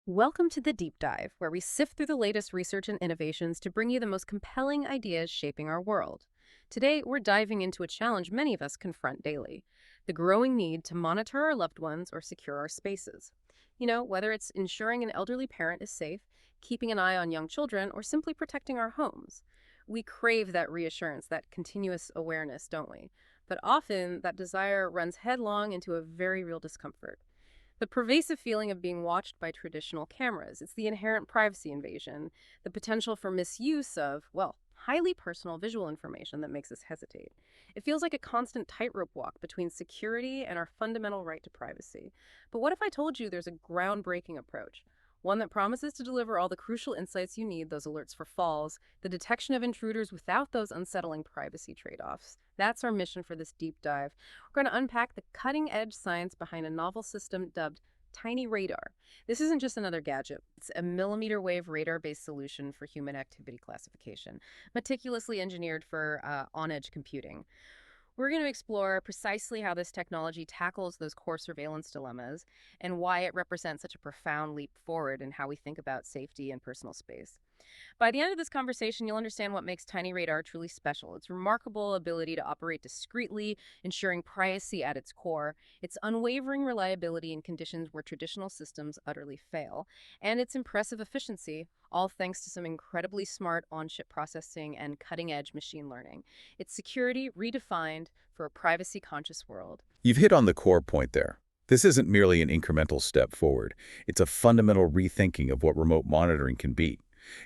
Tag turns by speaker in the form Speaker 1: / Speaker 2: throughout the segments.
Speaker 1: Welcome to the Deep Dive, where we sift through the latest research and innovations to bring you the most compelling ideas shaping our world. Today, we're diving into a challenge many of us confront daily: the growing need to monitor our loved ones or secure our spaces. Whether it's ensuring an elderly parent is safe, keeping an eye on young children, or simply protecting our homes. We crave that reassurance, that continuous awareness, don't we? But often, that desire runs headlong into a very real discomfort. The pervasive feeling of being watched by traditional cameras. It's the inherent privacy invasion, the potential for misuse of, well, highly personal visual information that makes us hesitate. It feels like a constant tightrope walk between security and our fundamental right to privacy. But what if I told you there's a groundbreaking approach? One that promises to deliver all the crucial insights you need: those alerts for falls, the detection of intruders without those unsettling privacy trade-offs. That's our mission for this deep dive. We're going to unpack the cutting-edge science behind a novel system dubbed tinyRadar. This isn't just another gadget. It's a millimeter wave radar-based solution for human activity classification, meticulously engineered for on-edge computing. We're going to explore precisely how this technology tackles those core surveillance dilemmas and why it represents such a profound leap forward in how we think about safety and personal space. By the end of this conversation, you'll understand what makes tinyRadar truly special: its remarkable ability to operate discreetly, ensuring privacy at its core, its unwavering reliability in conditions where traditional systems utterly fail, and its impressive efficiency, all thanks to some incredibly smart on-chip processing and cutting-edge machine learning. Its security redefined for a privacy-conscious world.
Speaker 2: You've hit on the core point there. This isn't merely an incremental step forward. It's a fundamental rethinking of what remote monitoring can be.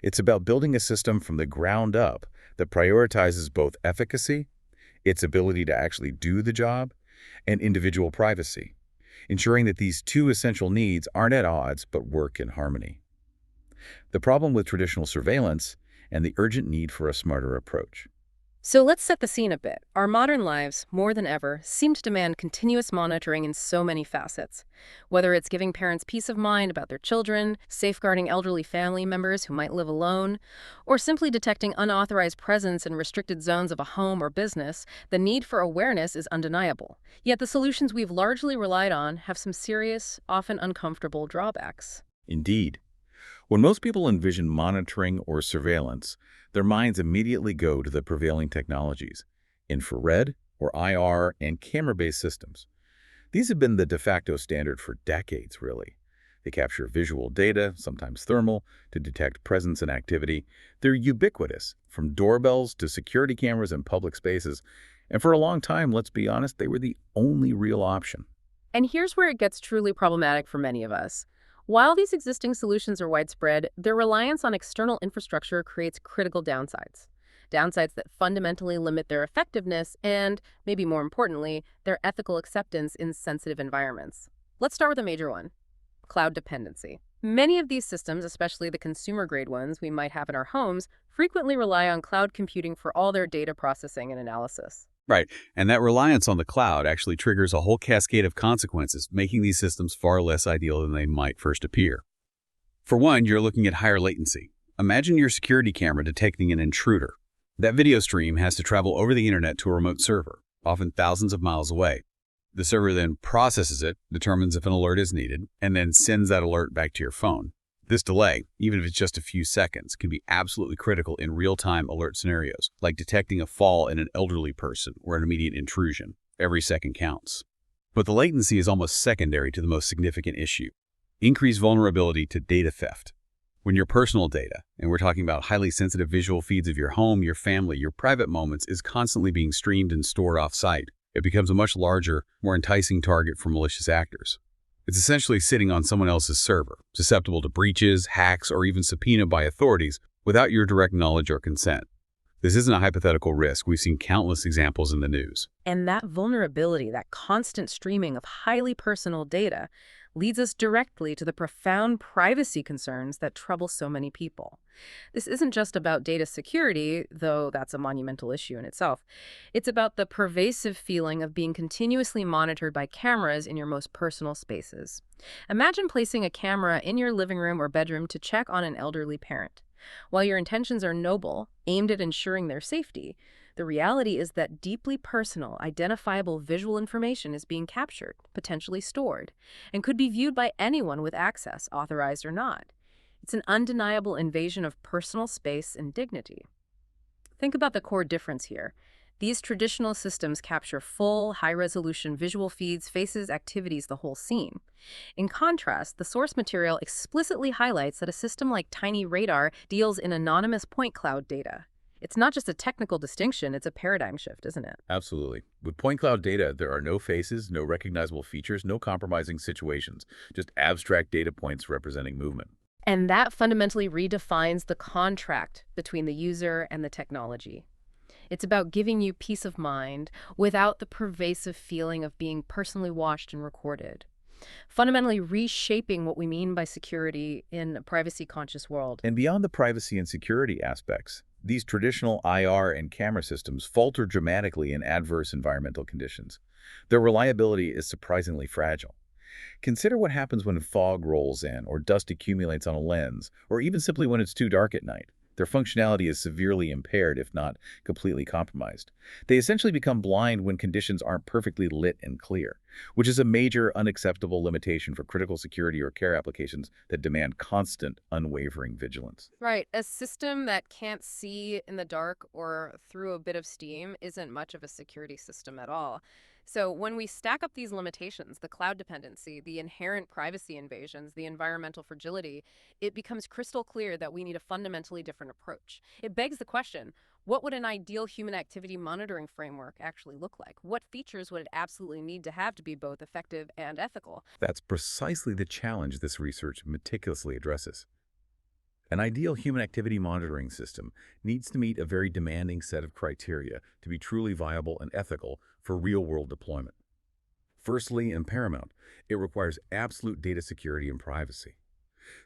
Speaker 2: It's about building a system from the ground up that prioritizes both efficacy, its ability to actually do the job, and individual privacy, ensuring that these two essential needs aren't at odds but work in harmony. The problem with traditional surveillance and the urgent need for a smarter approach.
Speaker 1: So let's set the scene a bit. Our modern lives, more than ever, seem to demand continuous monitoring in so many facets. Whether it's giving parents peace of mind about their children, safeguarding elderly family members who might live alone, or simply detecting unauthorized presence in restricted zones of a home or business, the need for awareness is undeniable. Yet the solutions we've largely relied on have some serious, often uncomfortable drawbacks.
Speaker 2: Indeed, when most people envision monitoring or surveillance, their minds immediately go to the prevailing technologies: infrared or IR and camera-based systems. These have been the de facto standard for decades, really. They capture visual data, sometimes thermal, to detect presence and activity. They're ubiquitous, from doorbells to security cameras in public spaces. And for a long time, let's be honest, they were the only real option.
Speaker 1: And here's where it gets truly problematic for many of us. While these existing solutions are widespread, their reliance on external infrastructure creates critical downsides. Downsides that fundamentally limit their effectiveness and, maybe more importantly, their ethical acceptance in sensitive environments. Let's start with a major one: cloud dependency. Many of these systems, especially the consumer-grade ones we might have in our homes, frequently rely on cloud computing for all their data processing and analysis.
Speaker 3: Right. And that reliance on the cloud actually triggers a whole cascade of consequences, making these systems far less ideal than they might first appear. For one, you're looking at higher latency. Imagine your security camera detecting an intruder. That video stream has to travel over the internet to a remote server, often thousands of miles away. The server then processes it, determines if an alert is needed, and then sends that alert back to your phone. This delay, even if it's just a few seconds, can be absolutely critical in real-time alert scenarios, like detecting a fall in an elderly person or an immediate intrusion. Every second counts. But the latency is almost secondary to the most significant issue: increased vulnerability to data theft. When your personal data, and we're talking about highly sensitive visual feeds of your home, your family, your private moments, is constantly being streamed and stored off-site, it becomes a much larger, more enticing target for malicious actors. It's essentially sitting on someone else's server, susceptible to breaches, hacks, or even subpoena by authorities without your direct knowledge or consent. This isn't a hypothetical risk. We've seen countless examples in the news.
Speaker 1: And that vulnerability, that constant streaming of highly personal data, leads us directly to the profound privacy concerns that trouble so many people. This isn't just about data security, though that's a monumental issue in itself. It's about the pervasive feeling of being continuously monitored by cameras in your most personal spaces. Imagine placing a camera in your living room or bedroom to check on an elderly parent. While your intentions are noble, aimed at ensuring their safety, The reality is that deeply personal, identifiable visual information is being captured, potentially stored, and could be viewed by anyone with access, authorized or not. It's an undeniable invasion of personal space and dignity. Think about the core difference here. These traditional systems capture full, high-resolution visual feeds, faces, activities, the whole scene. In contrast, the source material explicitly highlights that a system like tinyRadar deals in anonymous point cloud data. It's not just a technical distinction, it's a paradigm shift, isn't it?
Speaker 2: Absolutely. With point cloud data, there are no faces, no recognizable features, no compromising situations, just abstract data points representing movement.
Speaker 1: And that fundamentally redefines the contract between the user and the technology. It's about giving you peace of mind without the pervasive feeling of being personally watched and recorded. Fundamentally reshaping what we mean by security in a privacy-conscious world.
Speaker 2: And beyond the privacy and security aspects, these traditional IR and camera systems falter dramatically in adverse environmental conditions. Their reliability is surprisingly fragile. Consider what happens when fog rolls in, or dust accumulates on a lens, or even simply when it's too dark at night. Their functionality is severely impaired, if not completely compromised. They essentially become blind when conditions aren't perfectly lit and clear, which is a major unacceptable limitation for critical security or care applications that demand constant, unwavering vigilance.
Speaker 1: Right. A system that can't see in the dark or through a bit of steam isn't much of a security system at all. So when we stack up these limitations, the cloud dependency, the inherent privacy invasions, the environmental fragility, it becomes crystal clear that we need a fundamentally different approach. It begs the question, what would an ideal human activity monitoring framework actually look like? What features would it absolutely need to have to be both effective and ethical?
Speaker 2: That's precisely the challenge this research meticulously addresses. An ideal human activity monitoring system needs to meet a very demanding set of criteria to be truly viable and ethical for real-world deployment. Firstly, and paramount, it requires absolute data security and privacy.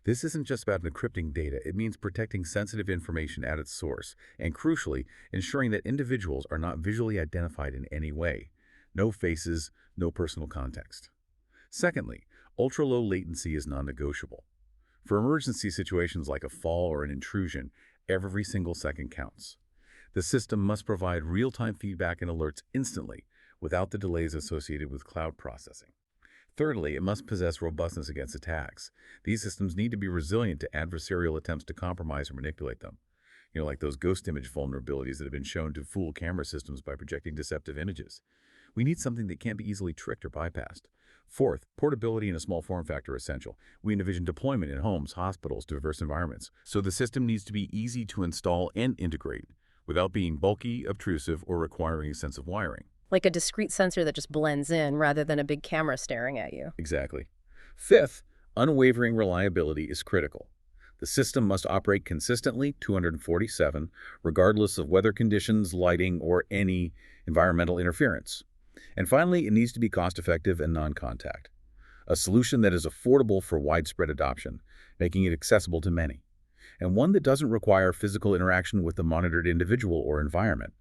Speaker 2: This isn't just about encrypting data, it means protecting sensitive information at its source, and crucially, ensuring that individuals are not visually identified in any way. No faces, no personal context. Secondly, ultra-low latency is non-negotiable. For emergency situations like a fall or an intrusion, every single second counts. The system must provide real-time feedback and alerts instantly, without the delays associated with cloud processing. Thirdly, it must possess robustness against attacks. These systems need to be resilient to adversarial attempts to compromise or manipulate them. Like those ghost image vulnerabilities that have been shown to fool camera systems by projecting deceptive images. We need something that can't be easily tricked or bypassed. Fourth, portability in a small form factor is essential. We envision deployment in homes, hospitals, diverse environments. So the system needs to be easy to install and integrate without being bulky, obtrusive, or requiring extensive wiring.
Speaker 1: Like a discrete sensor that just blends in rather than a big camera staring at you.
Speaker 2: Exactly. Fifth, unwavering reliability is critical. The system must operate consistently 247, regardless of weather conditions, lighting, or any environmental interference. And finally, it needs to be cost-effective and non-contact. A solution that is affordable for widespread adoption, making it accessible to many. And one that doesn't require physical interaction with the monitored individual or environment.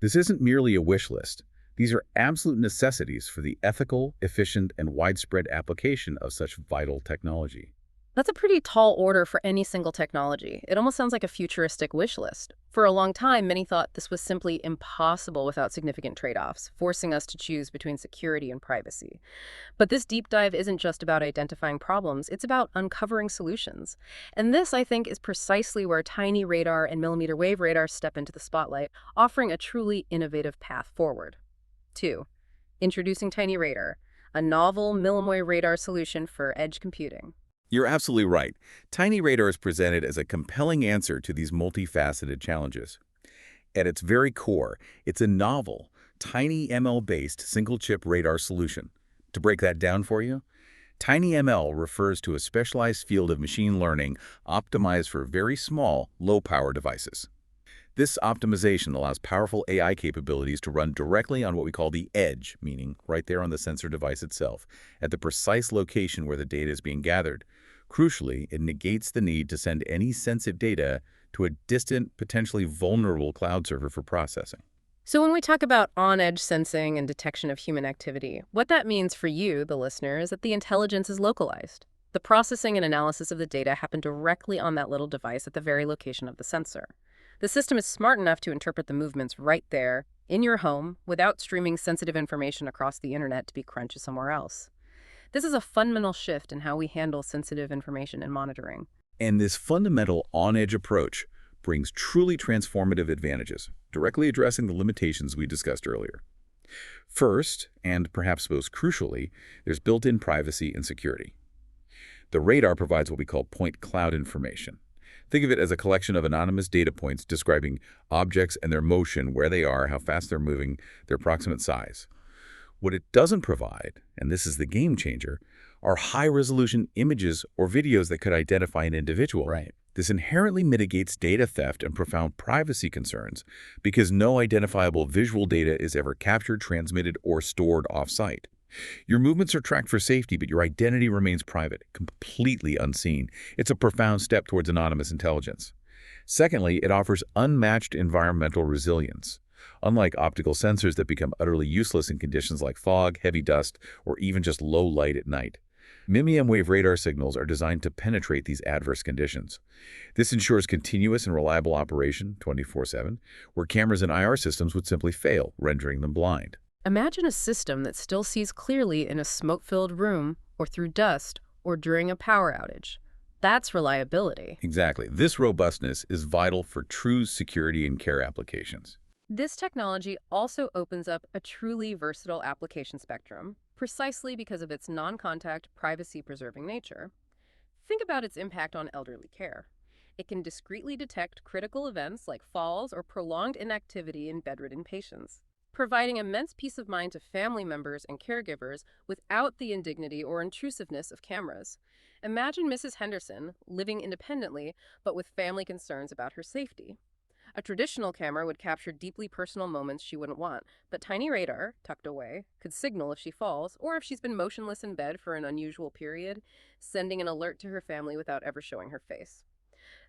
Speaker 2: This isn't merely a wish list. These are absolute necessities for the ethical, efficient, and widespread application of such vital technology.
Speaker 1: That's a pretty tall order for any single technology. It almost sounds like a futuristic wish list. For a long time, many thought this was simply impossible without significant trade-offs, forcing us to choose between security and privacy. But this deep dive isn't just about identifying problems, it's about uncovering solutions. And this, I think, is precisely where tinyRadar and millimeter wave radar step into the spotlight, offering a truly innovative path forward. 2. Introducing tinyRadar, a novel millimeter radar solution for edge computing.
Speaker 2: You're absolutely right. tinyRadar is presented as a compelling answer to these multifaceted challenges. At its very core, it's a novel, tiny ML-based single-chip radar solution. To break that down for you, tinyML refers to a specialized field of machine learning optimized for very small, low-power devices. This optimization allows powerful AI capabilities to run directly on what we call the edge, meaning right there on the sensor device itself, at the precise location where the data is being gathered. Crucially, it negates the need to send any sensitive data to a distant, potentially vulnerable cloud server for processing.
Speaker 1: So when we talk about on-edge sensing and detection of human activity, what that means for you, the listener, is that the intelligence is localized. The processing and analysis of the data happen directly on that little device at the very location of the sensor. The system is smart enough to interpret the movements right there, in your home, without streaming sensitive information across the internet to be crunched somewhere else. This is a fundamental shift in how we handle sensitive information and monitoring.
Speaker 2: And this fundamental on-edge approach brings truly transformative advantages, directly addressing the limitations we discussed earlier. First, and perhaps most crucially, there's built-in privacy and security. The radar provides what we call point cloud information. Think of it as a collection of anonymous data points describing objects and their motion, where they are, how fast they're moving, their approximate size. What it doesn't provide, and this is the game changer, are high-resolution images or videos that could identify an individual.
Speaker 3: Right.
Speaker 2: This inherently mitigates data theft and profound privacy concerns because no identifiable visual data is ever captured, transmitted, or stored off-site. Your movements are tracked for safety, but your identity remains private, completely unseen. It's a profound step towards anonymous intelligence. Secondly, it offers unmatched environmental resilience. Unlike optical sensors that become utterly useless in conditions like fog, heavy dust, or even just low light at night, millimeter-wave radar signals are designed to penetrate these adverse conditions. This ensures continuous and reliable operation 24/7, where cameras and IR systems would simply fail, rendering them blind.
Speaker 1: Imagine a system that still sees clearly in a smoke-filled room, or through dust, or during a power outage. That's reliability.
Speaker 2: Exactly. This robustness is vital for true security and care applications.
Speaker 1: This technology also opens up a truly versatile application spectrum, precisely because of its non-contact, privacy-preserving nature. Think about its impact on elderly care. It can discreetly detect critical events like falls or prolonged inactivity in bedridden patients, providing immense peace of mind to family members and caregivers without the indignity or intrusiveness of cameras. Imagine Mrs. Henderson living independently, but with family concerns about her safety. A traditional camera would capture deeply personal moments she wouldn't want, but tinyRadar, tucked away, could signal if she falls or if she's been motionless in bed for an unusual period, sending an alert to her family without ever showing her face.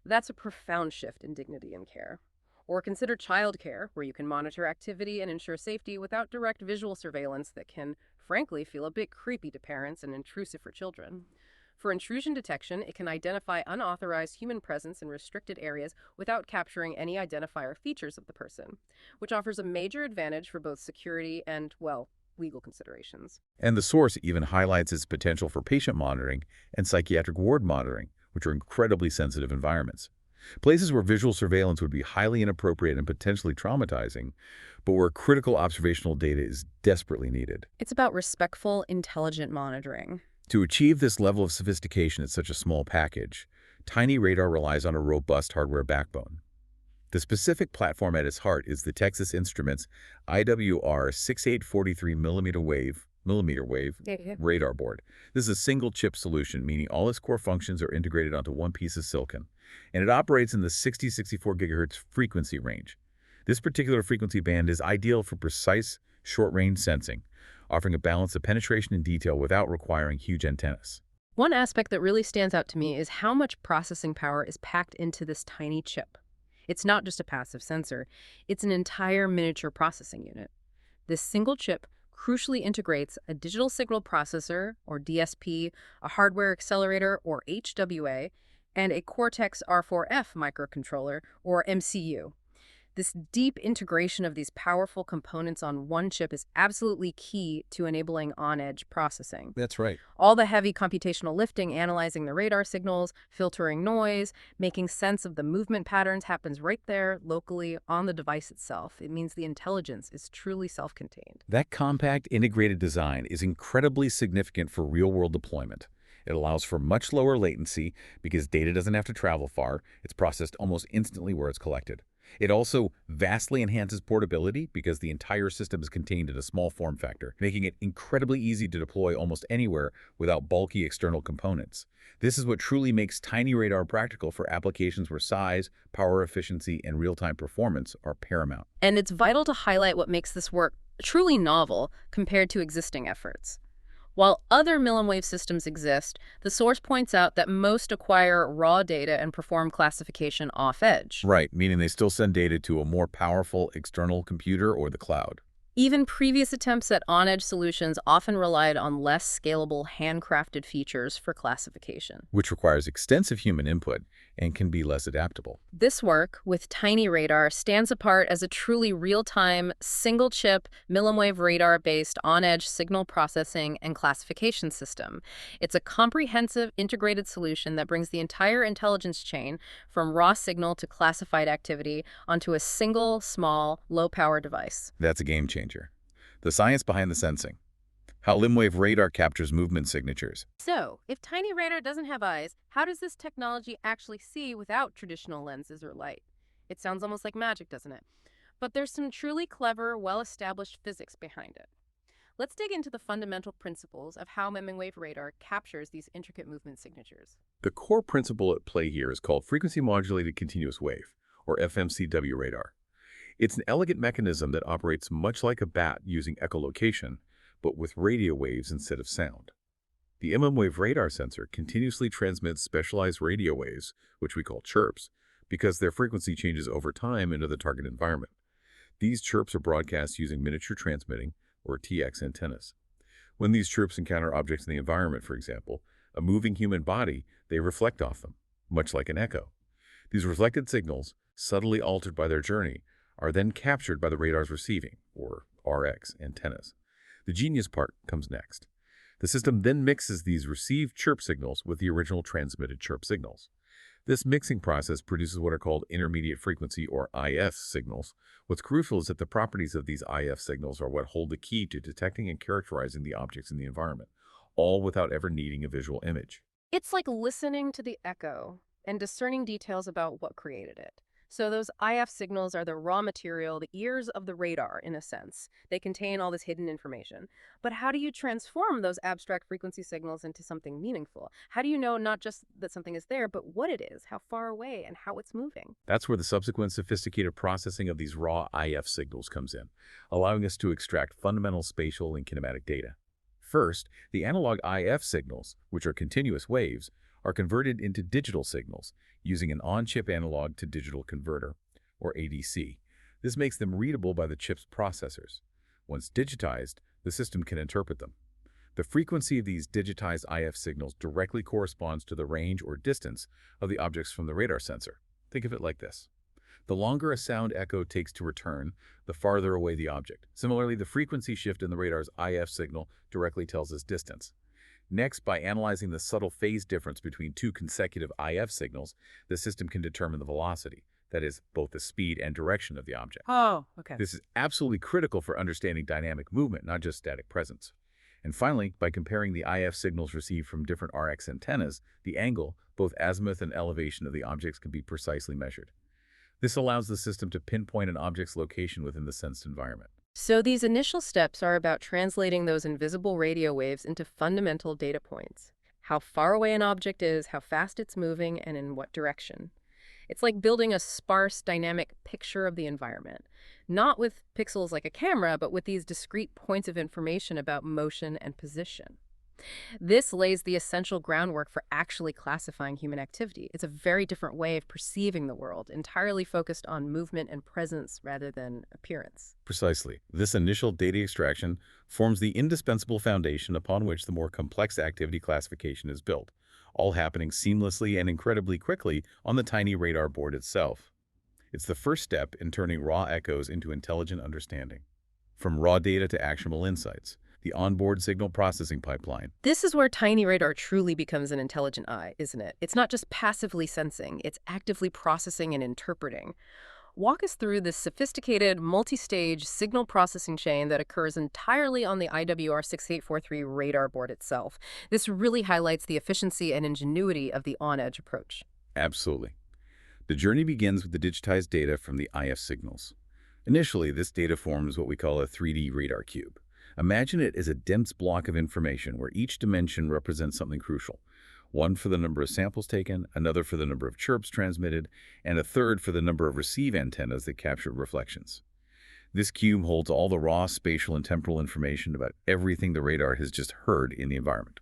Speaker 1: That's a profound shift in dignity and care. Or consider childcare, where you can monitor activity and ensure safety without direct visual surveillance that can, frankly, feel a bit creepy to parents and intrusive for children. For intrusion detection, it can identify unauthorized human presence in restricted areas without capturing any identifier features of the person, which offers a major advantage for both security and, well, legal considerations.
Speaker 2: And the source even highlights its potential for patient monitoring and psychiatric ward monitoring, which are incredibly sensitive environments. Places where visual surveillance would be highly inappropriate and potentially traumatizing, but where critical observational data is desperately needed.
Speaker 1: It's about respectful, intelligent monitoring.
Speaker 2: To achieve this level of sophistication at such a small package, tinyRadar relies on a robust hardware backbone. The specific platform at its heart is the Texas Instruments IWR 6843 millimeter wave radar board. This is a single-chip solution, meaning all its core functions are integrated onto one piece of silicon, and it operates in the 60-64 gigahertz frequency range. This particular frequency band is ideal for precise, short-range sensing, offering a balance of penetration and detail without requiring huge antennas.
Speaker 1: One aspect that really stands out to me is how much processing power is packed into this tiny chip. It's not just a passive sensor, it's an entire miniature processing unit. This single chip crucially integrates a digital signal processor, or DSP, a hardware accelerator, or HWA, and a Cortex-R4F microcontroller, or MCU. This deep integration of these powerful components on one chip is absolutely key to enabling on-edge processing.
Speaker 3: That's right.
Speaker 1: All the heavy computational lifting, analyzing the radar signals, filtering noise, making sense of the movement patterns happens right there, locally, on the device itself. It means the intelligence is truly self-contained.
Speaker 2: That compact, integrated design is incredibly significant for real-world deployment. It allows for much lower latency because data doesn't have to travel far. It's processed almost instantly where it's collected. It also vastly enhances portability because the entire system is contained in a small form factor, making it incredibly easy to deploy almost anywhere without bulky external components. This is what truly makes tinyRadar practical for applications where size, power efficiency, and real-time performance are paramount.
Speaker 1: And it's vital to highlight what makes this work truly novel compared to existing efforts. While other millimeter-wave systems exist, the source points out that most acquire raw data and perform classification off-edge.
Speaker 2: Right, meaning they still send data to a more powerful external computer or the cloud.
Speaker 1: Even previous attempts at on-edge solutions often relied on less scalable, handcrafted features for classification.
Speaker 2: which requires extensive human input and can be less adaptable.
Speaker 1: This work with tinyRadar stands apart as a truly real-time, single-chip, millimeter-wave radar-based on-edge signal processing and classification system. It's a comprehensive, integrated solution that brings the entire intelligence chain from raw signal to classified activity onto a single, small, low-power device.
Speaker 2: That's a game changer. The science behind the sensing. How limb-wave radar captures movement signatures.
Speaker 1: So, if tinyRadar doesn't have eyes, how does this technology actually see without traditional lenses or light? It sounds almost like magic, doesn't it? But there's some truly clever, well-established physics behind it. Let's dig into the fundamental principles of how millimeter-wave radar captures these intricate movement signatures.
Speaker 2: The core principle at play here is called frequency modulated continuous wave, or FMCW radar. It's an elegant mechanism that operates much like a bat using echolocation, but with radio waves instead of sound. The mmWave radar sensor continuously transmits specialized radio waves, which we call chirps, because their frequency changes over time into the target environment. These chirps are broadcast using miniature transmitting, or TX antennas. When these chirps encounter objects in the environment, for example, a moving human body, they reflect off them, much like an echo. These reflected signals, subtly altered by their journey, are then captured by the radar's receiving, or RX, antennas. The genius part comes next. The system then mixes these received chirp signals with the original transmitted chirp signals. This mixing process produces what are called intermediate frequency, or IF, signals. What's crucial is that the properties of these IF signals are what hold the key to detecting and characterizing the objects in the environment, all without ever needing a visual image.
Speaker 1: It's like listening to the echo and discerning details about what created it. So those IF signals are the raw material, the ears of the radar, in a sense. They contain all this hidden information. But how do you transform those abstract frequency signals into something meaningful? How do you know not just that something is there, but what it is, how far away, and how it's moving?
Speaker 2: That's where the subsequent sophisticated processing of these raw IF signals comes in, allowing us to extract fundamental spatial and kinematic data. First, the analog IF signals, which are continuous waves, are converted into digital signals using an on-chip analog to digital converter, or ADC. This makes them readable by the chip's processors. Once digitized, the system can interpret them. The frequency of these digitized IF signals directly corresponds to the range or distance of the objects from the radar sensor. Think of it like this. The longer a sound echo takes to return, the farther away the object. Similarly, the frequency shift in the radar's IF signal directly tells us distance. Next, by analyzing the subtle phase difference between two consecutive IF signals, the system can determine the velocity, that is, both the speed and direction of the object.
Speaker 1: Oh, okay.
Speaker 2: This is absolutely critical for understanding dynamic movement, not just static presence. And finally, by comparing the IF signals received from different RX antennas, the angle, both azimuth and elevation of the objects can be precisely measured. This allows the system to pinpoint an object's location within the sensed environment.
Speaker 1: So these initial steps are about translating those invisible radio waves into fundamental data points. How far away an object is, how fast it's moving, and in what direction. It's like building a sparse, dynamic picture of the environment. Not with pixels like a camera, but with these discrete points of information about motion and position. This lays the essential groundwork for actually classifying human activity. It's a very different way of perceiving the world, entirely focused on movement and presence rather than appearance.
Speaker 2: Precisely. This initial data extraction forms the indispensable foundation upon which the more complex activity classification is built, all happening seamlessly and incredibly quickly on the tinyRadar board itself. It's the first step in turning raw echoes into intelligent understanding. From raw data to actionable insights, the onboard signal processing pipeline.
Speaker 1: This is where tinyRadar truly becomes an intelligent eye, isn't it? It's not just passively sensing, it's actively processing and interpreting. Walk us through this sophisticated, multi-stage signal processing chain that occurs entirely on the IWR6843 radar board itself. This really highlights the efficiency and ingenuity of the on-edge approach.
Speaker 2: Absolutely. The journey begins with the digitized data from the IF signals. Initially, this data forms what we call a 3D radar cube. Imagine it as a dense block of information where each dimension represents something crucial. One for the number of samples taken, another for the number of chirps transmitted, and a third for the number of receive antennas that capture reflections. This cube holds all the raw spatial and temporal information about everything the radar has just heard in the environment.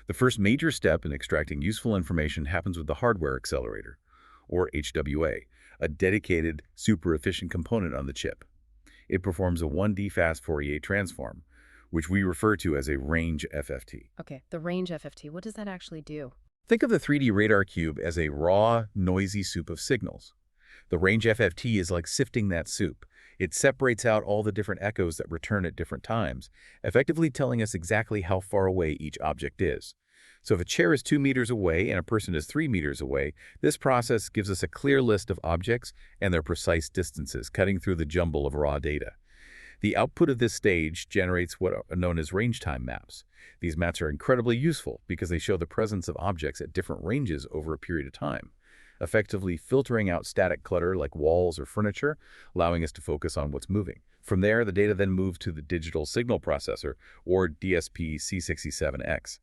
Speaker 2: The first major step in extracting useful information happens with the hardware accelerator, or HWA, a dedicated, super-efficient component on the chip. It performs a 1D fast Fourier transform, which we refer to as a range FFT.
Speaker 1: Okay, the range FFT, what does that actually do?
Speaker 2: Think of the 3D radar cube as a raw, noisy soup of signals. The range FFT is like sifting that soup. It separates out all the different echoes that return at different times, effectively telling us exactly how far away each object is. So if a chair is 2 meters away and a person is 3 meters away, this process gives us a clear list of objects and their precise distances, cutting through the jumble of raw data. The output of this stage generates what are known as range time maps. These maps are incredibly useful because they show the presence of objects at different ranges over a period of time, effectively filtering out static clutter like walls or furniture, allowing us to focus on what's moving. From there, the data then moves to the digital signal processor, or DSP C67X.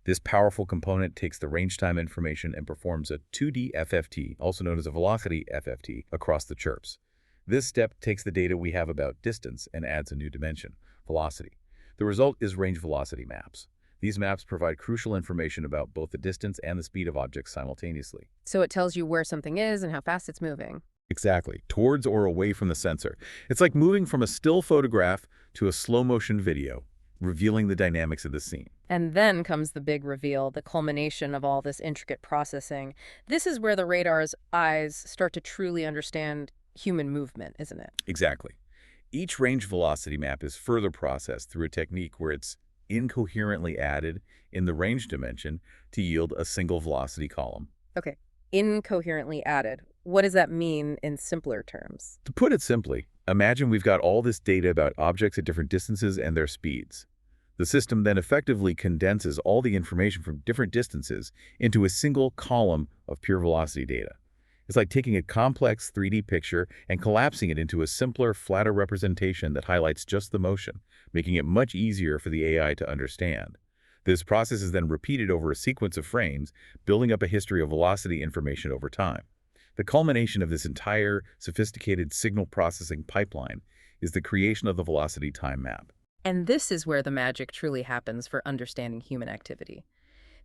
Speaker 2: This powerful component takes the range time information and performs a 2D FFT, also known as a velocity FFT, across the chirps. This step takes the data we have about distance and adds a new dimension, velocity. The result is range velocity maps. These maps provide crucial information about both the distance and the speed of objects simultaneously.
Speaker 1: So it tells you where something is and how fast it's moving.
Speaker 2: Exactly, towards or away from the sensor. It's like moving from a still photograph to a slow-motion video, revealing the dynamics of the scene.
Speaker 1: And then comes the big reveal, the culmination of all this intricate processing. This is where the radar's eyes start to truly understand human movement, isn't it?
Speaker 2: Exactly. Each range velocity map is further processed through a technique where it's incoherently added in the range dimension to yield a single velocity column.
Speaker 1: Okay, incoherently added. What does that mean in simpler terms?
Speaker 2: To put it simply, imagine we've got all this data about objects at different distances and their speeds. The system then effectively condenses all the information from different distances into a single column of pure velocity data. It's like taking a complex 3D picture and collapsing it into a simpler, flatter representation that highlights just the motion, making it much easier for the AI to understand. This process is then repeated over a sequence of frames, building up a history of velocity information over time. The culmination of this entire sophisticated signal processing pipeline is the creation of the velocity time map.
Speaker 1: And this is where the magic truly happens for understanding human activity.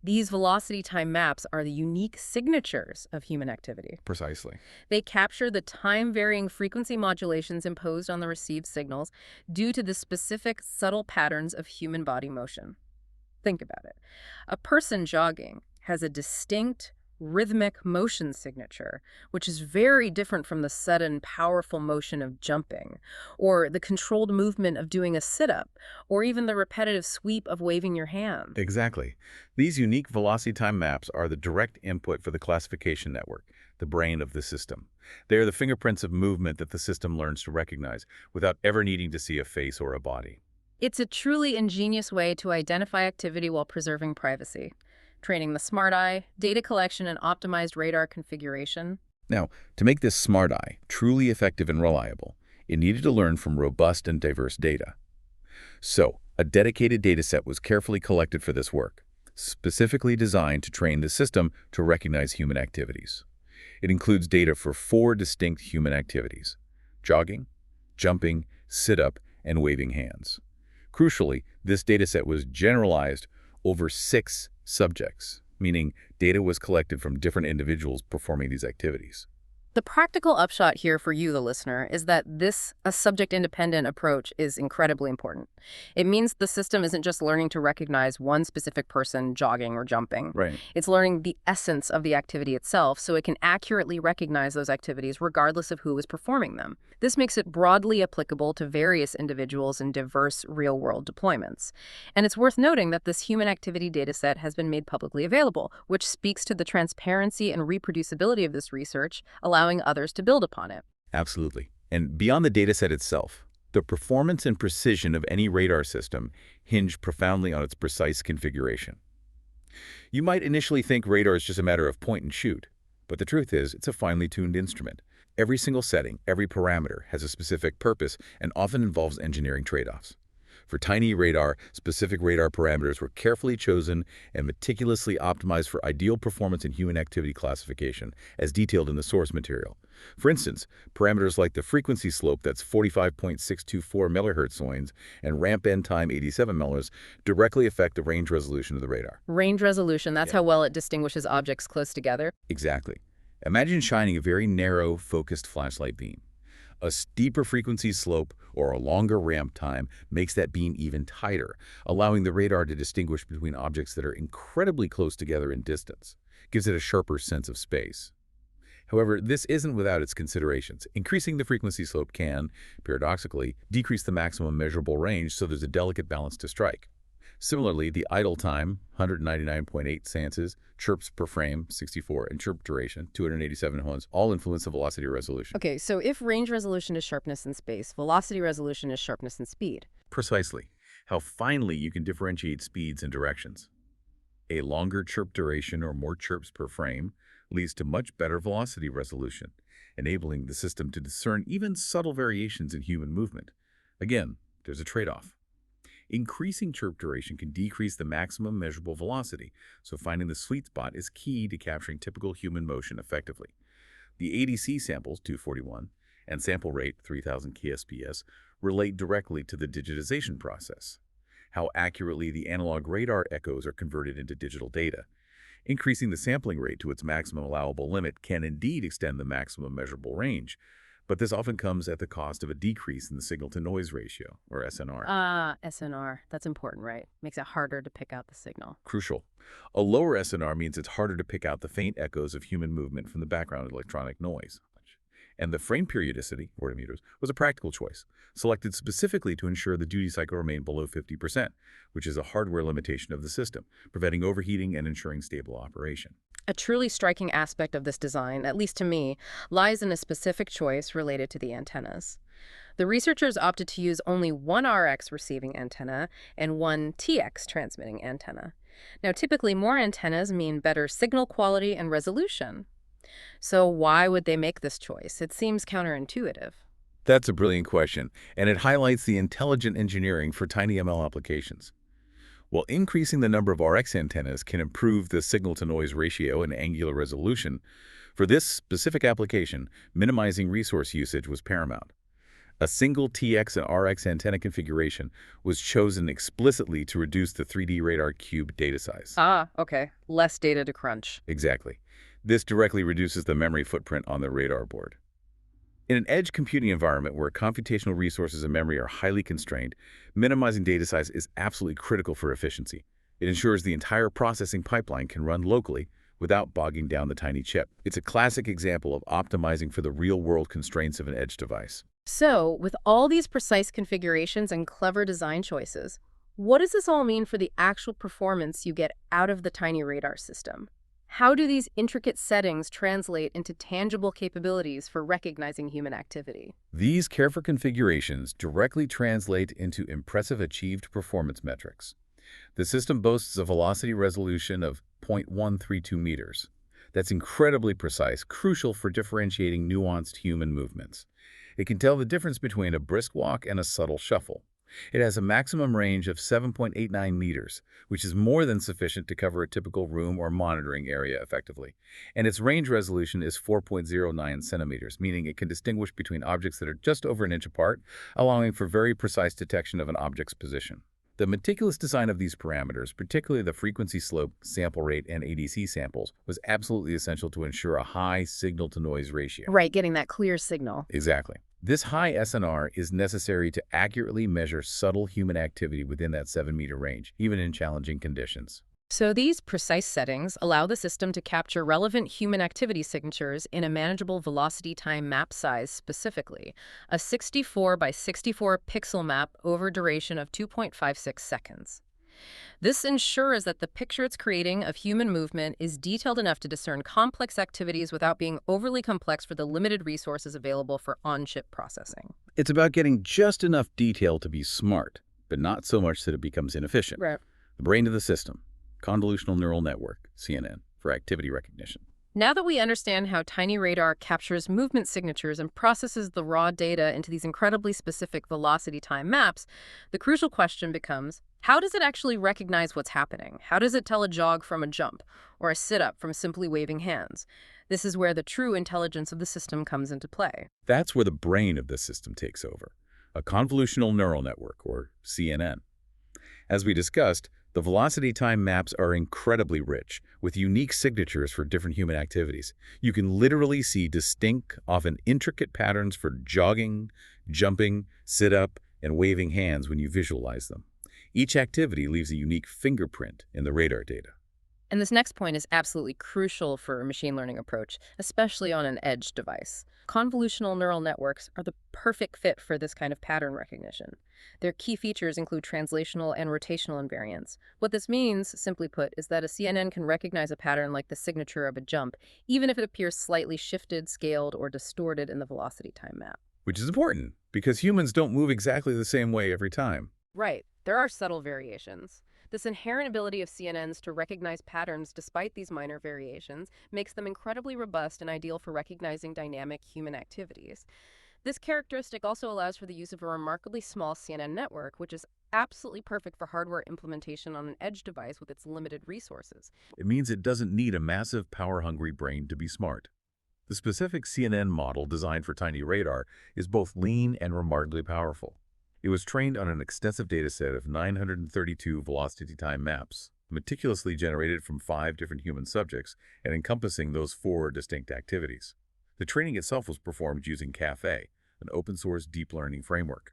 Speaker 1: These velocity time maps are the unique signatures of human activity.
Speaker 2: Precisely.
Speaker 1: They capture the time-varying frequency modulations imposed on the received signals due to the specific subtle patterns of human body motion. Think about it. A person jogging has a distinct, rhythmic motion signature, which is very different from the sudden, powerful motion of jumping, or the controlled movement of doing a sit-up, or even the repetitive sweep of waving your hand.
Speaker 2: Exactly. These unique velocity time maps are the direct input for the classification network, the brain of the system. They are the fingerprints of movement that the system learns to recognize without ever needing to see a face or a body.
Speaker 1: It's a truly ingenious way to identify activity while preserving privacy. Training the smart eye, data collection, and optimized radar configuration.
Speaker 2: Now, to make this smart eye truly effective and reliable, it needed to learn from robust and diverse data. So, a dedicated dataset was carefully collected for this work, specifically designed to train the system to recognize human activities. It includes data for 4 distinct human activities: jogging, jumping, sit-up, and waving hands. Crucially, this dataset was generalized over 6 subjects, meaning data was collected from different individuals performing these activities.
Speaker 1: The practical upshot here for you, the listener, is that a subject-independent approach is incredibly important. It means the system isn't just learning to recognize one specific person jogging or jumping.
Speaker 2: Right.
Speaker 1: It's learning the essence of the activity itself so it can accurately recognize those activities regardless of who is performing them. This makes it broadly applicable to various individuals in diverse real-world deployments. And it's worth noting that this human activity dataset has been made publicly available, which speaks to the transparency and reproducibility of this research, allowing others to build upon it.
Speaker 2: Absolutely. And beyond the dataset itself, the performance and precision of any radar system hinge profoundly on its precise configuration. You might initially think radar is just a matter of point and shoot, but the truth is it's a finely tuned instrument. Every single setting, every parameter has a specific purpose and often involves engineering trade-offs. For tinyRadar, specific radar parameters were carefully chosen and meticulously optimized for ideal performance in human activity classification, as detailed in the source material. For instance, parameters like the frequency slope that's 45.624 MHz and ramp end time 87 ms directly affect the range resolution of the radar.
Speaker 1: Range resolution, that's how well it distinguishes objects close together.
Speaker 2: Exactly. Imagine shining a very narrow, focused flashlight beam. A steeper frequency slope or a longer ramp time makes that beam even tighter, allowing the radar to distinguish between objects that are incredibly close together in distance. Gives it a sharper sense of space. However, this isn't without its considerations. Increasing the frequency slope can, paradoxically, decrease the maximum measurable range, so there's a delicate balance to strike. Similarly, the idle time, 199.8 seances, chirps per frame, 64, and chirp duration, 287 horns, all influence the velocity resolution.
Speaker 1: Okay, so if range resolution is sharpness in space, velocity resolution is sharpness in speed.
Speaker 2: Precisely. How finely you can differentiate speeds and directions. A longer chirp duration or more chirps per frame leads to much better velocity resolution, enabling the system to discern even subtle variations in human movement. Again, there's a trade-off. Increasing chirp duration can decrease the maximum measurable velocity, so finding the sweet spot is key to capturing typical human motion effectively. The ADC samples, 241, and sample rate, 3000 kSPS, relate directly to the digitization process. How accurately the analog radar echoes are converted into digital data. Increasing the sampling rate to its maximum allowable limit can indeed extend the maximum measurable range, but this often comes at the cost of a decrease in the signal-to-noise ratio, or SNR.
Speaker 1: SNR. That's important, right? Makes it harder to pick out the signal.
Speaker 2: Crucial. A lower SNR means it's harder to pick out the faint echoes of human movement from the background electronic noise. And the frame periodicity, meters, was a practical choice, selected specifically to ensure the duty cycle remained below 50%, which is a hardware limitation of the system, preventing overheating and ensuring stable operation.
Speaker 1: A truly striking aspect of this design, at least to me, lies in a specific choice related to the antennas. The researchers opted to use only one RX receiving antenna and one TX transmitting antenna. Now, typically, more antennas mean better signal quality and resolution. So why would they make this choice? It seems counterintuitive.
Speaker 2: That's a brilliant question, and it highlights the intelligent engineering for tinyML applications. While increasing the number of RX antennas can improve the signal-to-noise ratio and angular resolution, for this specific application, minimizing resource usage was paramount. A single TX and RX antenna configuration was chosen explicitly to reduce the 3D radar cube data size.
Speaker 1: Ah, okay. Less data to crunch.
Speaker 2: Exactly. This directly reduces the memory footprint on the radar board. In an edge computing environment where computational resources and memory are highly constrained, minimizing data size is absolutely critical for efficiency. It ensures the entire processing pipeline can run locally without bogging down the tiny chip. It's a classic example of optimizing for the real-world constraints of an edge device.
Speaker 1: So, with all these precise configurations and clever design choices, what does this all mean for the actual performance you get out of the tinyRadar system? How do these intricate settings translate into tangible capabilities for recognizing human activity?
Speaker 2: These careful configurations directly translate into impressive achieved performance metrics. The system boasts a velocity resolution of 0.132 meters. That's incredibly precise, crucial for differentiating nuanced human movements. It can tell the difference between a brisk walk and a subtle shuffle. It has a maximum range of 7.89 meters, which is more than sufficient to cover a typical room or monitoring area effectively. And its range resolution is 4.09 centimeters, meaning it can distinguish between objects that are just over an inch apart, allowing for very precise detection of an object's position. The meticulous design of these parameters, particularly the frequency slope, sample rate, and ADC samples, was absolutely essential to ensure a high signal-to-noise ratio.
Speaker 1: Right, getting that clear signal.
Speaker 2: Exactly. This high SNR is necessary to accurately measure subtle human activity within that 7-meter range, even in challenging conditions.
Speaker 1: So these precise settings allow the system to capture relevant human activity signatures in a manageable velocity time map size specifically, a 64 by 64 pixel map over duration of 2.56 seconds. This ensures that the picture it's creating of human movement is detailed enough to discern complex activities without being overly complex for the limited resources available for on-chip processing.
Speaker 2: It's about getting just enough detail to be smart, but not so much that it becomes inefficient.
Speaker 1: Right.
Speaker 2: The brain of the system, convolutional neural network, CNN, for activity recognition.
Speaker 1: Now that we understand how tinyRadar captures movement signatures and processes the raw data into these incredibly specific velocity time maps, the crucial question becomes, how does it actually recognize what's happening? How does it tell a jog from a jump or a sit-up from simply waving hands? This is where the true intelligence of the system comes into play.
Speaker 2: That's where the brain of the system takes over, a convolutional neural network, or CNN. As we discussed, the velocity time maps are incredibly rich, with unique signatures for different human activities. You can literally see distinct, often intricate patterns for jogging, jumping, sit-up, and waving hands when you visualize them. Each activity leaves a unique fingerprint in the radar data.
Speaker 1: And this next point is absolutely crucial for a machine learning approach, especially on an edge device. Convolutional neural networks are the perfect fit for this kind of pattern recognition. Their key features include translational and rotational invariance. What this means, simply put, is that a CNN can recognize a pattern like the signature of a jump, even if it appears slightly shifted, scaled, or distorted in the velocity time map.
Speaker 2: Which is important, because humans don't move exactly the same way every time.
Speaker 1: Right. There are subtle variations. This inherent ability of CNNs to recognize patterns despite these minor variations makes them incredibly robust and ideal for recognizing dynamic human activities. This characteristic also allows for the use of a remarkably small CNN network, which is absolutely perfect for hardware implementation on an edge device with its limited resources.
Speaker 2: It means it doesn't need a massive, power-hungry brain to be smart. The specific CNN model designed for tinyRadar is both lean and remarkably powerful. It was trained on an extensive dataset of 932 velocity time maps, meticulously generated from 5 different human subjects and encompassing those 4 distinct activities. The training itself was performed using Caffe, an open-source deep learning framework.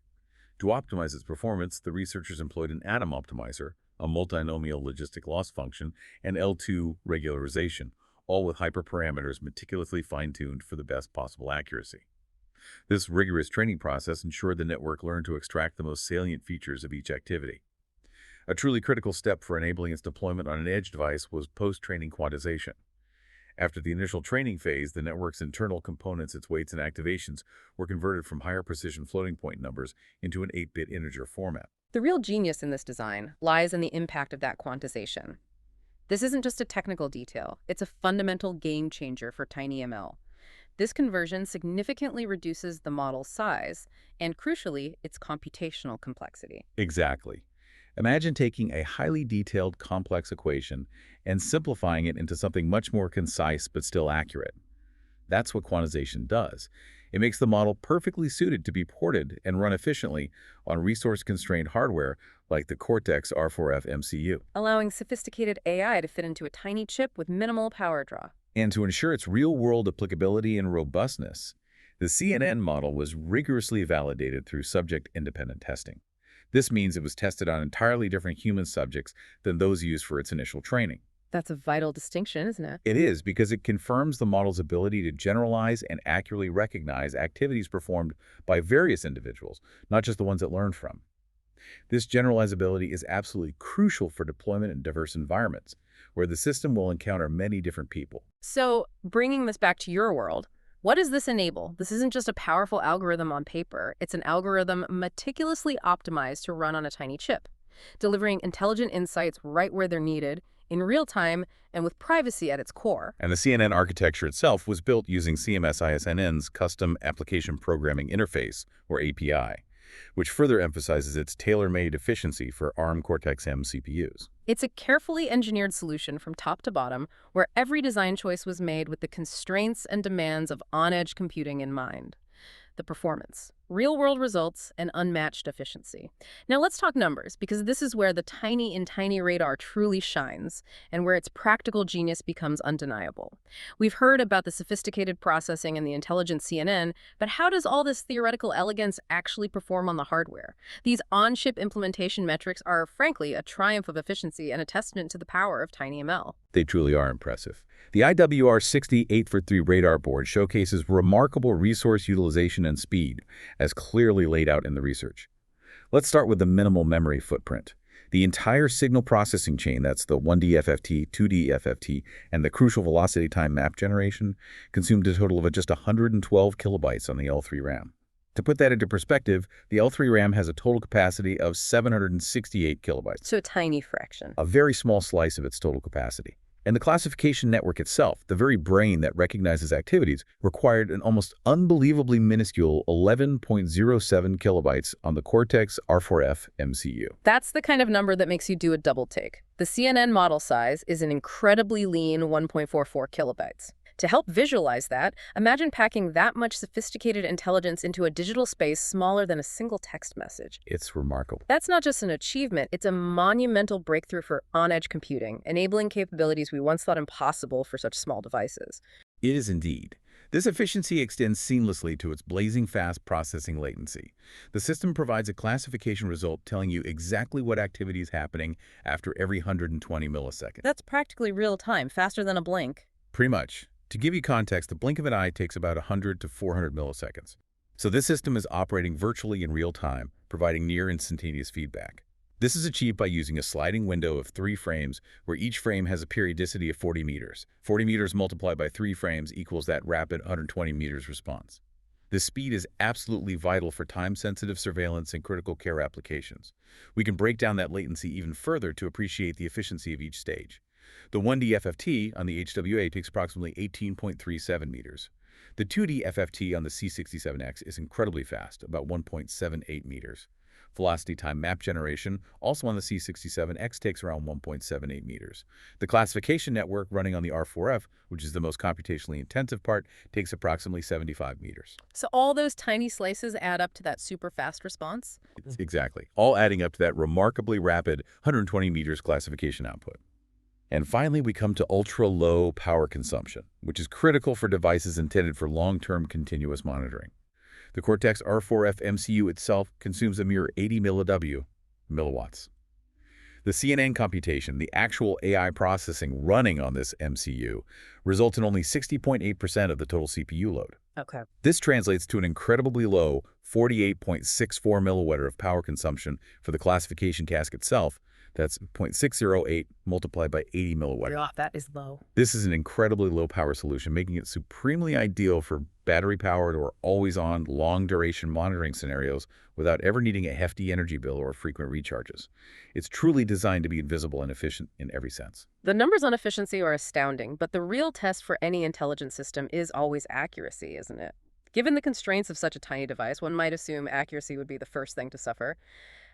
Speaker 2: To optimize its performance, the researchers employed an atom optimizer, a multinomial logistic loss function, and L2 regularization, all with hyperparameters meticulously fine-tuned for the best possible accuracy. This rigorous training process ensured the network learned to extract the most salient features of each activity. A truly critical step for enabling its deployment on an edge device was post-training quantization. After the initial training phase, the network's internal components, its weights and activations, were converted from higher precision floating point numbers into an 8-bit integer format.
Speaker 1: The real genius in this design lies in the impact of that quantization. This isn't just a technical detail, it's a fundamental game changer for TinyML. This conversion significantly reduces the model's size and, crucially, its computational complexity.
Speaker 2: Exactly. Imagine taking a highly detailed, complex equation and simplifying it into something much more concise but still accurate. That's what quantization does. It makes the model perfectly suited to be ported and run efficiently on resource-constrained hardware like the Cortex R4F MCU.
Speaker 1: Allowing sophisticated AI to fit into a tiny chip with minimal power draw.
Speaker 2: And to ensure its real-world applicability and robustness, the CNN model was rigorously validated through subject-independent testing. This means it was tested on entirely different human subjects than those used for its initial training.
Speaker 1: That's a vital distinction, isn't it?
Speaker 2: It is, because it confirms the model's ability to generalize and accurately recognize activities performed by various individuals, not just the ones it learned from. This generalizability is absolutely crucial for deployment in diverse environments, where the system will encounter many different people.
Speaker 1: So, bringing this back to your world, what does this enable? This isn't just a powerful algorithm on paper. It's an algorithm meticulously optimized to run on a tiny chip, delivering intelligent insights right where they're needed, in real time, and with privacy at its core.
Speaker 2: And the CNN architecture itself was built using CMS-ISNN's Custom Application Programming Interface, or API, which further emphasizes its tailor-made efficiency for ARM Cortex-M CPUs.
Speaker 1: It's a carefully engineered solution from top to bottom, where every design choice was made with the constraints and demands of on-edge computing in mind. The performance, real-world results, and unmatched efficiency. Now let's talk numbers, because this is where the tiny in tinyRadar truly shines, and where its practical genius becomes undeniable. We've heard about the sophisticated processing and the intelligent CNN, but how does all this theoretical elegance actually perform on the hardware? These on-chip implementation metrics are, frankly, a triumph of efficiency and a testament to the power of TinyML.
Speaker 2: They truly are impressive. The IWR60 8x3 radar board showcases remarkable resource utilization and speed, as clearly laid out in the research. Let's start with the minimal memory footprint. The entire signal processing chain, that's the 1D FFT, 2D FFT, and the crucial velocity time map generation, consumed a total of just 112 kilobytes on the L3 RAM. To put that into perspective, the L3 RAM has a total capacity of 768 kilobytes.
Speaker 1: So a tiny fraction.
Speaker 2: A very small slice of its total capacity. And the classification network itself, the very brain that recognizes activities, required an almost unbelievably minuscule 11.07 kilobytes on the Cortex R4F MCU.
Speaker 1: That's the kind of number that makes you do a double take. The CNN model size is an incredibly lean 1.44 kilobytes. To help visualize that, imagine packing that much sophisticated intelligence into a digital space smaller than a single text message.
Speaker 2: It's remarkable.
Speaker 1: That's not just an achievement, it's a monumental breakthrough for on-edge computing, enabling capabilities we once thought impossible for such small devices.
Speaker 2: It is indeed. This efficiency extends seamlessly to its blazing fast processing latency. The system provides a classification result telling you exactly what activity is happening after every 120 milliseconds.
Speaker 1: That's practically real time, faster than a blink.
Speaker 2: Pretty much. To give you context, the blink of an eye takes about 100 to 400 milliseconds. So this system is operating virtually in real time, providing near instantaneous feedback. This is achieved by using a sliding window of 3 frames, where each frame has a periodicity of 40 meters. 40 meters multiplied by 3 frames equals that rapid 120 meters response. This speed is absolutely vital for time-sensitive surveillance and critical care applications. We can break down that latency even further to appreciate the efficiency of each stage. The 1D FFT on the HWA takes approximately 18.37 meters. The 2D FFT on the C67X is incredibly fast, about 1.78 meters. Velocity time map generation, also on the C67X, takes around 1.78 meters. The classification network running on the R4F, which is the most computationally intensive part, takes approximately 75 meters.
Speaker 1: So all those tiny slices add up to that super fast response?
Speaker 2: Exactly, all adding up to that remarkably rapid 120 meters classification output. And finally, we come to ultra-low power consumption, which is critical for devices intended for long-term continuous monitoring. The Cortex R4F MCU itself consumes a mere 80 milliwatts. The CNN computation, the actual AI processing running on this MCU, results in only 60.8% of the total CPU load.
Speaker 1: Okay.
Speaker 2: This translates to an incredibly low 48.64 milliwatt of power consumption for the classification cask itself. That's 0.608 multiplied by 80 milliwatt.
Speaker 1: Yeah, that is low.
Speaker 2: This is an incredibly low power solution, making it supremely ideal for battery-powered or always-on long-duration monitoring scenarios without ever needing a hefty energy bill or frequent recharges. It's truly designed to be invisible and efficient in every sense.
Speaker 1: The numbers on efficiency are astounding, but the real test for any intelligent system is always accuracy, isn't it? Given the constraints of such a tiny device, one might assume accuracy would be the first thing to suffer.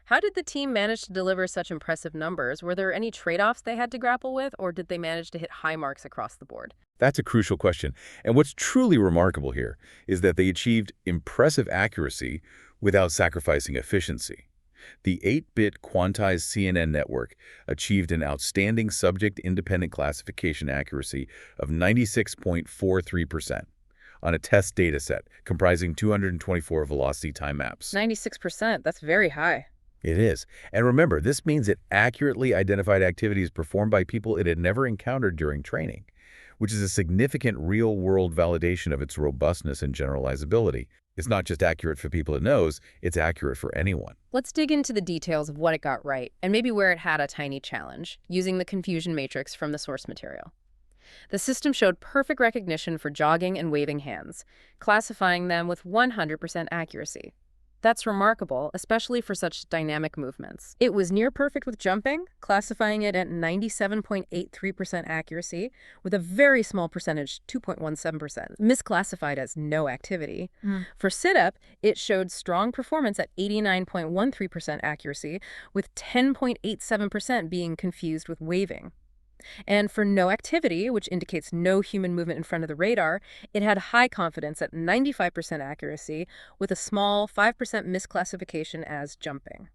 Speaker 1: How did the team manage to deliver such impressive numbers? Were there any trade-offs they had to grapple with, or did they manage to hit high marks across the board?
Speaker 2: That's a crucial question. And what's truly remarkable here is that they achieved impressive accuracy without sacrificing efficiency. The 8-bit quantized CNN network achieved an outstanding subject-independent classification accuracy of 96.43% on a test dataset comprising 224 velocity time maps.
Speaker 1: 96%, that's very high.
Speaker 2: It is. And remember, this means it accurately identified activities performed by people it had never encountered during training, which is a significant real-world validation of its robustness and generalizability. It's not just accurate for people it knows, it's accurate for anyone.
Speaker 1: Let's dig into the details of what it got right, and maybe where it had a tiny challenge, using the confusion matrix from the source material. The system showed perfect recognition for jogging and waving hands, classifying them with 100% accuracy. That's remarkable, especially for such dynamic movements. It was near perfect with jumping, classifying it at 97.83% accuracy, with a very small percentage, 2.17%, misclassified as no activity. For sit-up, it showed strong performance at 89.13% accuracy, with 10.87% being confused with waving. And for no activity, which indicates no human movement in front of the radar, it had high confidence at 95% accuracy, with a small 5% misclassification as jumping.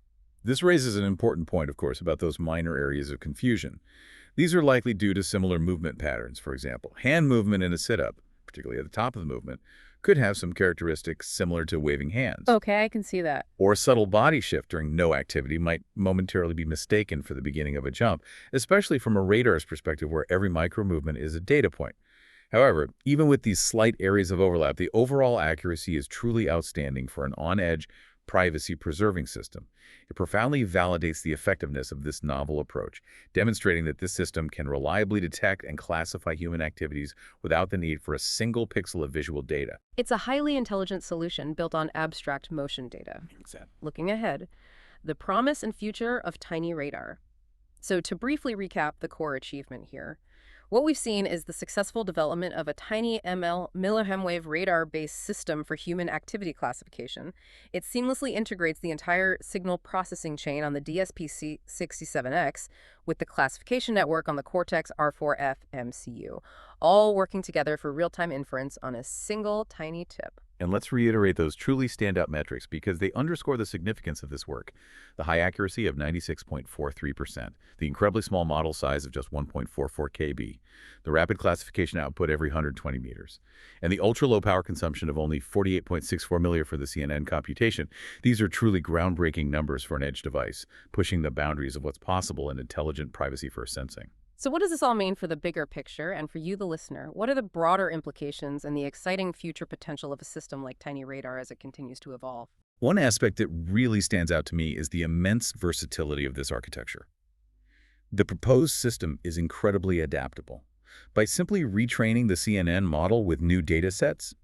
Speaker 2: This raises an important point, of course, about those minor areas of confusion. These are likely due to similar movement patterns. For example, hand movement in a sit-up, particularly at the top of the movement, could have some characteristics similar to waving hands.
Speaker 1: Okay, I can see that.
Speaker 2: Or a subtle body shift during no activity might momentarily be mistaken for the beginning of a jump, especially from a radar's perspective where every micro movement is a data point. However, even with these slight areas of overlap, the overall accuracy is truly outstanding for an on-edge, privacy-preserving system. It profoundly validates the effectiveness of this novel approach, demonstrating that this system can reliably detect and classify human activities without the need for a single pixel of visual data.
Speaker 1: It's a highly intelligent solution built on abstract motion data.
Speaker 2: Exactly.
Speaker 1: Looking ahead, the promise and future of tinyRadar. So to briefly recap the core achievement here, What we've seen is the successful development of a tiny millihem wave radar-based system for human activity classification. It seamlessly integrates the entire signal processing chain on the DSP-67X with the classification network on the Cortex R4F MCU, all working together for real-time inference on a single tiny tip.
Speaker 2: And let's reiterate those truly standout metrics because they underscore the significance of this work. The high accuracy of 96.43%, the incredibly small model size of just 1.44 kb, the rapid classification output every 120 meters, and the ultra-low power consumption of only 48.64 millia for the CNN computation. These are truly groundbreaking numbers for an edge device, pushing the boundaries of what's possible in intelligent privacy-first sensing.
Speaker 1: So what does this all mean for the bigger picture and for you, the listener? What are the broader implications and the exciting future potential of a system like tinyRadar as it continues to evolve?
Speaker 2: One aspect that really stands out to me is the immense versatility of this architecture. The proposed system is incredibly adaptable. By simply retraining the CNN model with new data sets,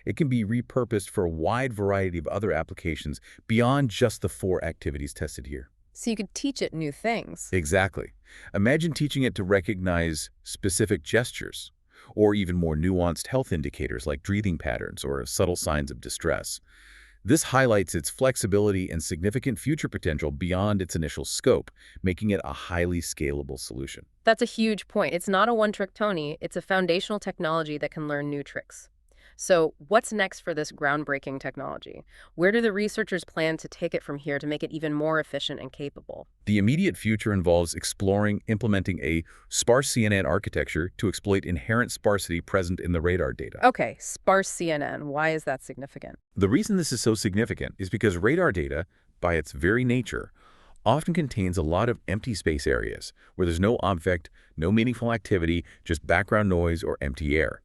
Speaker 2: it can be repurposed for a wide variety of other applications beyond just the 4 activities tested here.
Speaker 1: So you could teach it new things.
Speaker 2: Exactly. Imagine teaching it to recognize specific gestures, or even more nuanced health indicators like breathing patterns or subtle signs of distress. This highlights its flexibility and significant future potential beyond its initial scope, making it a highly scalable solution.
Speaker 1: That's a huge point. It's not a one-trick Tony. It's a foundational technology that can learn new tricks. So what's next for this groundbreaking technology? Where do the researchers plan to take it from here to make it even more efficient and capable?
Speaker 2: The immediate future involves implementing a sparse CNN architecture to exploit inherent sparsity present in the radar data.
Speaker 1: Okay, sparse CNN. Why is that significant?
Speaker 2: The reason this is so significant is because radar data, by its very nature, often contains a lot of empty space areas where there's no object, no meaningful activity, just background noise or empty air.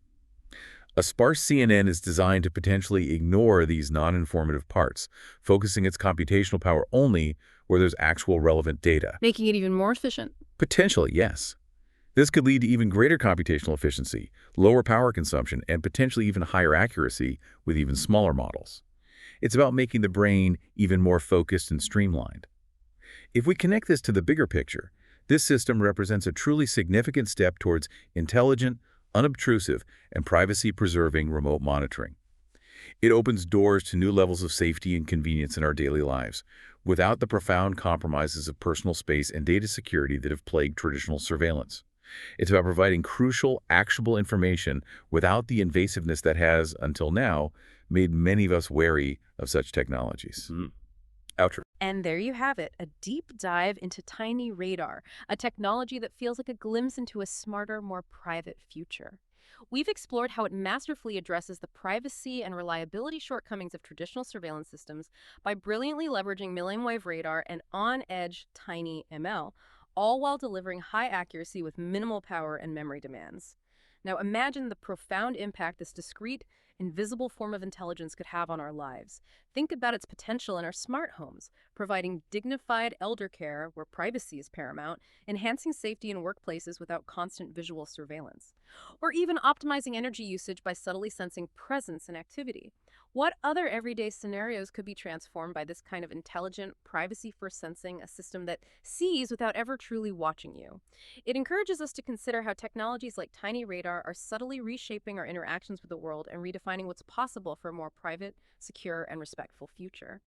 Speaker 2: A sparse CNN is designed to potentially ignore these non-informative parts, focusing its computational power only where there's actual relevant data.
Speaker 1: Making it even more efficient.
Speaker 2: Potentially, yes. This could lead to even greater computational efficiency, lower power consumption, and potentially even higher accuracy with even smaller models. It's about making the brain even more focused and streamlined. If we connect this to the bigger picture, this system represents a truly significant step towards intelligent, unobtrusive, and privacy-preserving remote monitoring. It opens doors to new levels of safety and convenience in our daily lives, without the profound compromises of personal space and data security that have plagued traditional surveillance. It's about providing crucial, actionable information without the invasiveness that has, until now, made many of us wary of such technologies. Outro.
Speaker 1: And there you have it, a deep dive into tinyRadar, a technology that feels like a glimpse into a smarter, more private future. We've explored how it masterfully addresses the privacy and reliability shortcomings of traditional surveillance systems by brilliantly leveraging millimeter wave radar and on-edge tiny ML, all while delivering high accuracy with minimal power and memory demands. Now imagine the profound impact this discrete, invisible form of intelligence could have on our lives. Think about its potential in our smart homes, providing dignified elder care where privacy is paramount, enhancing safety in workplaces without constant visual surveillance, or even optimizing energy usage by subtly sensing presence and activity. What other everyday scenarios could be transformed by this kind of intelligent, privacy-first sensing, a system that sees without ever truly watching you? It encourages us to consider how technologies like tinyRadar are subtly reshaping our interactions with the world and redefining what's possible for a more private, secure, and respectful future.